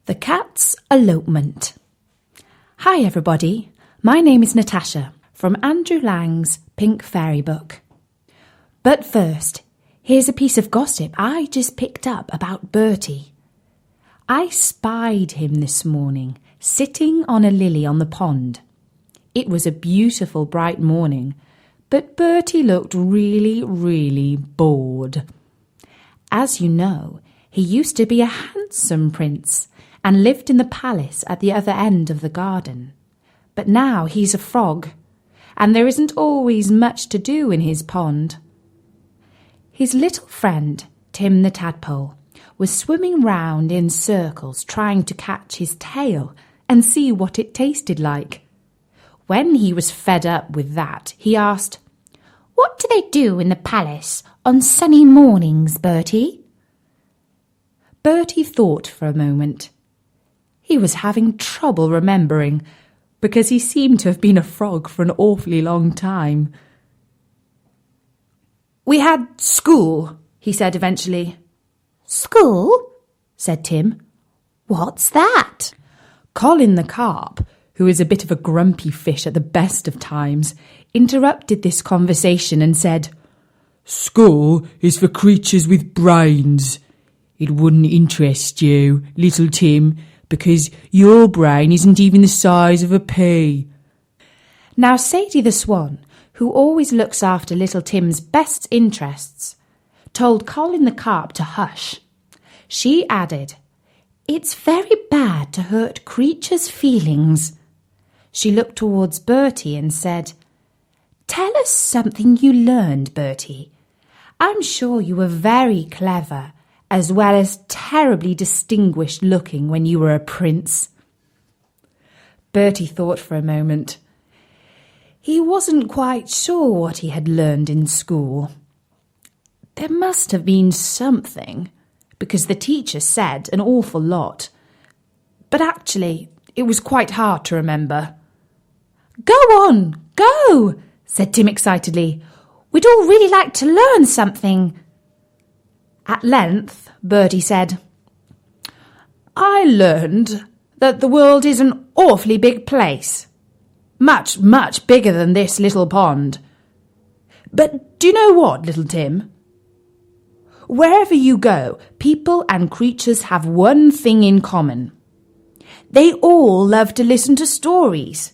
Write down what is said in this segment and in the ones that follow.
The Cat's Elopement. Hi everybody, my name is Natasha from Andrew Lang's Pink Fairy Book. But first, here's a piece of gossip I just picked up about Bertie. I spied him this morning, sitting on a lily on the pond. It was a beautiful bright morning, but Bertie looked really bored. As you know, he used to be a handsome prince and lived in the palace at the other end of the garden. But now he's a frog, and there isn't always much to do in his pond. His little friend, Tim the Tadpole, was swimming round in circles trying to catch his tail and see what it tasted like. When he was fed up with that, he asked, "What do they do in the palace on sunny mornings, Bertie?" Bertie thought for a moment. He was having trouble remembering, because he seemed to have been a frog for an awfully long time. "We had school," he said eventually. "School?" said Tim. "What's that?" Colin the carp, who is a bit of a grumpy fish at the best of times, interrupted this conversation and said, "School is for creatures with brains. It wouldn't interest you, little Tim, because your brain isn't even the size of a pea." Now Sadie the Swan, who always looks after little Tim's best interests, told Colin the carp to hush. She added, "It's very bad to hurt creatures' feelings." She looked towards Bertie and said, "Tell us something you learned, Bertie. I'm sure you were very clever, as well as terribly distinguished looking when you were a prince." Bertie thought for a moment. He wasn't quite sure what he had learned in school. There must have been something, because the teacher said an awful lot. But actually, it was quite hard to remember. "Go on, go," said Tim excitedly. "We'd all really like to learn something." At length, Bertie said, "I learned that the world is an awfully big place. Much bigger than this little pond. But do you know what, little Tim? Wherever you go, people and creatures have one thing in common. They all love to listen to stories,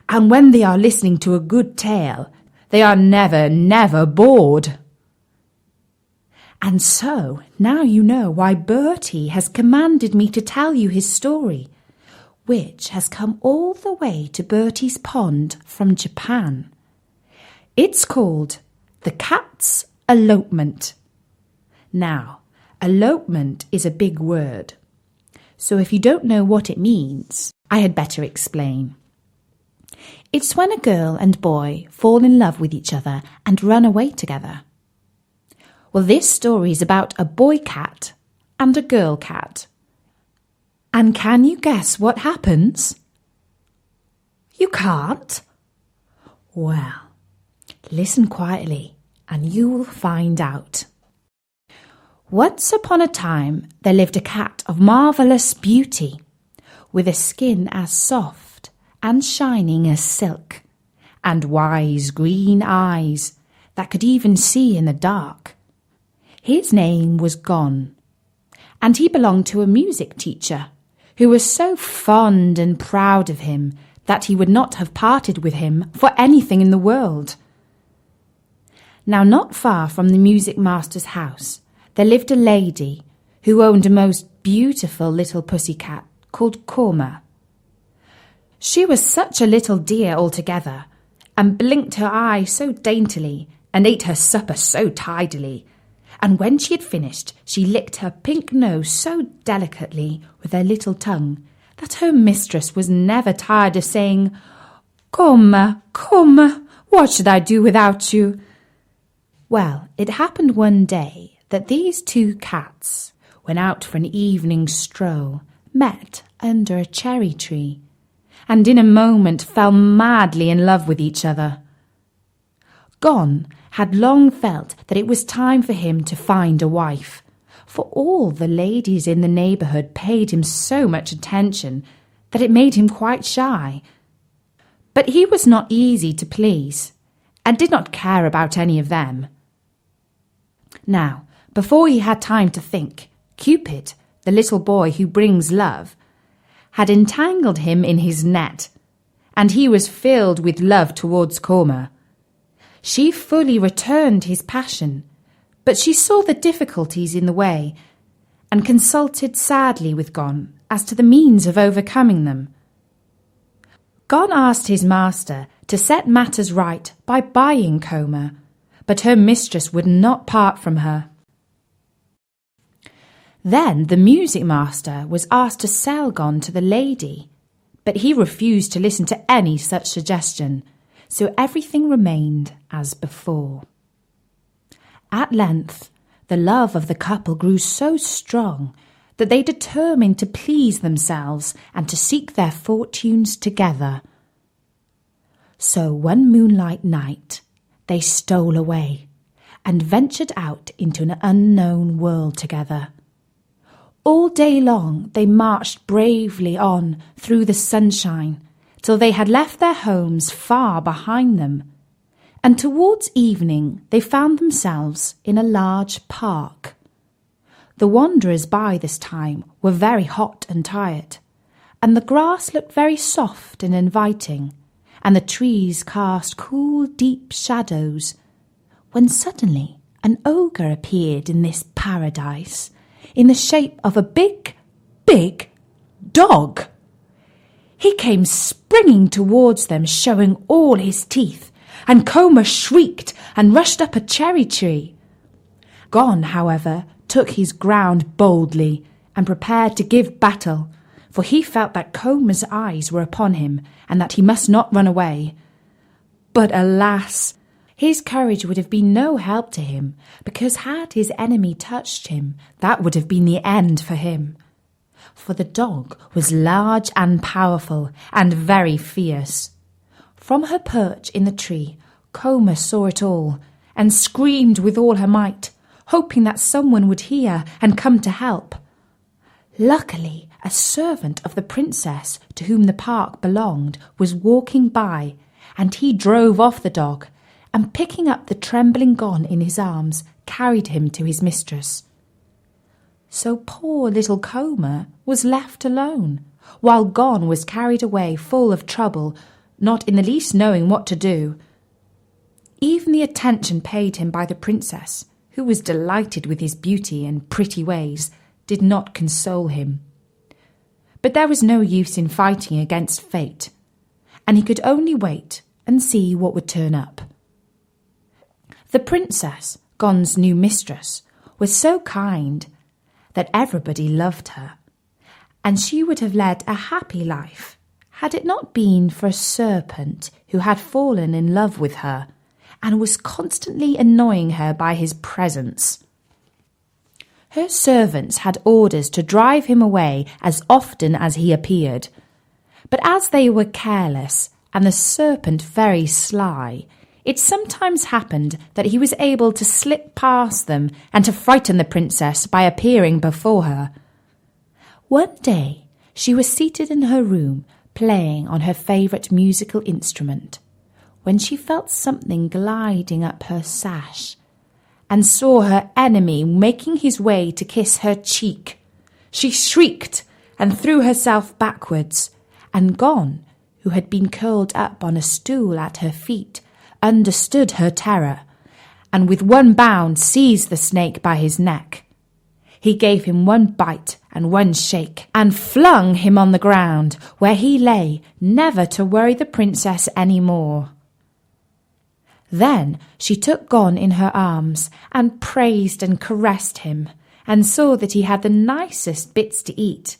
and when they are listening to a good tale, they are never bored. And so, now you know why Bertie has commanded me to tell you his story, which has come all the way to Bertie's pond from Japan. It's called The Cat's Elopement. Now, elopement is a big word, so if you don't know what it means, I had better explain. It's when a girl and boy fall in love with each other and run away together. Well, this story is about a boy cat and a girl cat. And can you guess what happens? You can't? Well, listen quietly and you will find out. Once upon a time, there lived a cat of marvellous beauty, with a skin as soft and shining as silk, and wise green eyes that could even see in the dark. His name was Gon, and he belonged to a music teacher who was so fond and proud of him that he would not have parted with him for anything in the world. Now, not far from the music master's house, there lived a lady who owned a most beautiful little pussy cat called Korma. She was such a little dear altogether, and blinked her eye so daintily, and ate her supper so tidily, and when she had finished, she licked her pink nose so delicately with her little tongue that her mistress was never tired of saying, "Korma, Korma, what should I do without you?" Well, it happened one day that these two cats, when out for an evening stroll, met under a cherry tree, and in a moment fell madly in love with each other. Gon had long felt that it was time for him to find a wife, for all the ladies in the neighbourhood paid him so much attention that it made him quite shy. But he was not easy to please, and did not care about any of them. Now, before he had time to think, Cupid, the little boy who brings love, had entangled him in his net, and he was filled with love towards Coma. She fully returned his passion, but she saw the difficulties in the way, and consulted sadly with Gon as to the means of overcoming them. Gon asked his master to set matters right by buying Coma, but her mistress would not part from her. Then the music master was asked to sell Gon to the lady, but he refused to listen to any such suggestion, so everything remained as before. At length, the love of the couple grew so strong that they determined to please themselves and to seek their fortunes together. So one moonlight night they stole away and ventured out into an unknown world together. All day long they marched bravely on through the sunshine till they had left their homes far behind them, and towards evening they found themselves in a large park. The wanderers by this time were very hot and tired, and the grass looked very soft and inviting, and the trees cast cool, deep shadows, when suddenly an ogre appeared in this paradise, in the shape of a big, big dog. He came springing towards them, showing all his teeth, and Coma shrieked and rushed up a cherry tree. Gon, however, took his ground boldly and prepared to give battle, for he felt that Coma's eyes were upon him and that he must not run away. But alas, his courage would have been no help to him, because had his enemy touched him, that would have been the end for him. For the dog was large and powerful and very fierce. From her perch in the tree, Coma saw it all and screamed with all her might, hoping that someone would hear and come to help. Luckily, a servant of the princess to whom the park belonged was walking by, and he drove off the dog, and picking up the trembling Gon in his arms, carried him to his mistress. So poor little Coma was left alone, while Gon was carried away full of trouble, not in the least knowing what to do. Even the attention paid him by the princess, who was delighted with his beauty and pretty ways, did not console him. But there was no use in fighting against fate, and he could only wait and see what would turn up. The princess, Gon's new mistress, was so kind that everybody loved her, and she would have led a happy life had it not been for a serpent who had fallen in love with her and was constantly annoying her by his presence. Her servants had orders to drive him away as often as he appeared, but as they were careless and the serpent very sly, it sometimes happened that he was able to slip past them and to frighten the princess by appearing before her. One day she was seated in her room playing on her favourite musical instrument, when she felt something gliding up her sash, and saw her enemy making his way to kiss her cheek. She shrieked and threw herself backwards, and Gon, who had been curled up on a stool at her feet, understood her terror, and with one bound seized the snake by his neck. He gave him one bite and one shake, and flung him on the ground, where he lay, never to worry the princess any more. Then she took Gon in her arms, and praised and caressed him, and saw that he had the nicest bits to eat,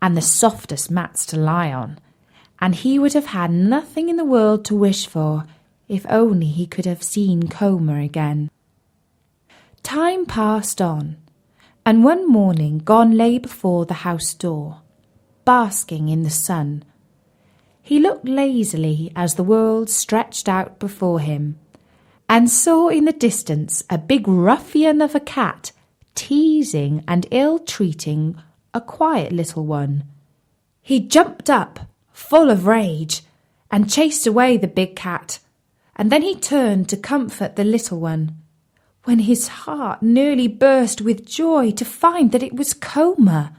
and the softest mats to lie on, and he would have had nothing in the world to wish for, if only he could have seen Coma again. Time passed on, and one morning Gon lay before the house door, basking in the sun. He looked lazily as the world stretched out before him, and saw in the distance a big ruffian of a cat teasing and ill-treating a quiet little one. He jumped up, full of rage, and chased away the big cat, and then he turned to comfort the little one, when his heart nearly burst with joy to find that it was Coma.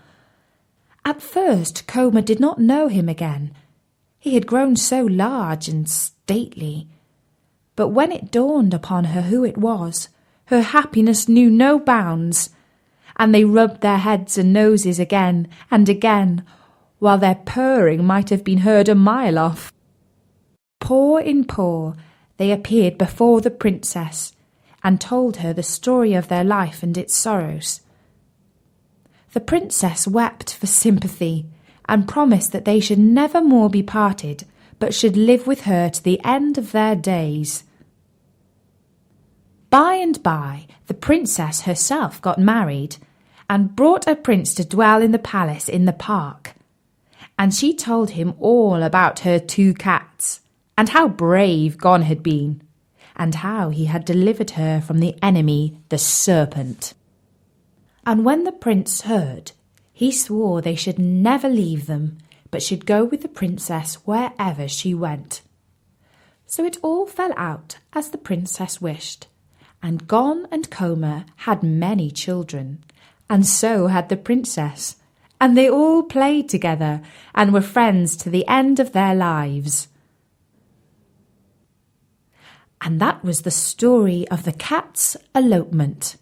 At first Coma did not know him again. He had grown so large and stately. But when it dawned upon her who it was, her happiness knew no bounds, and they rubbed their heads and noses again and again, while their purring might have been heard a mile off. Paw in paw, they appeared before the princess, and told her the story of their life and its sorrows. The princess wept for sympathy, and promised that they should never more be parted, but should live with her to the end of their days. By and by, the princess herself got married, and brought a prince to dwell in the palace in the park. And she told him all about her 2 cats, and how brave Gon had been, and how he had delivered her from the enemy, the serpent. And when the prince heard, he swore they should never leave them, but should go with the princess wherever she went. So it all fell out as the princess wished, and Gon and Coma had many children, and so had the princess, and they all played together and were friends to the end of their lives. And that was the story of the cat's elopement.